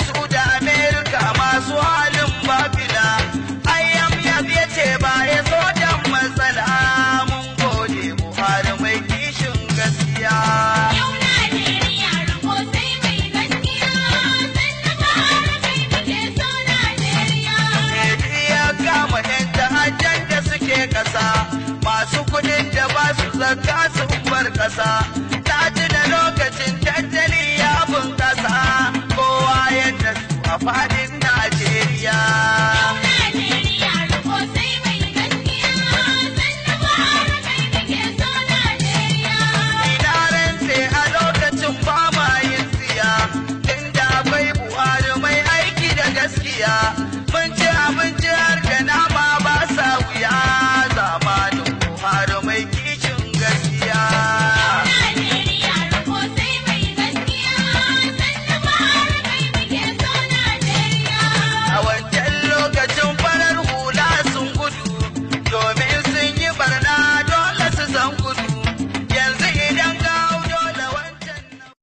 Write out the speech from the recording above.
su da Amerika masu halin babila. Ayyam ya ce ba ya so dan matsala. Mun gode Buhari mai kishin gaskiya. Yau Najeriya rabo sai mai gaskiya. Sannan Buhari kai muke so Najeriya. Ya kama 'yan ta'addan da suke ƙasa. Masu kudin da ba su zakka sun bar ƙasa. Ta tuna lokacin tattali ya bunƙasa. Kowa yadda su a faɗi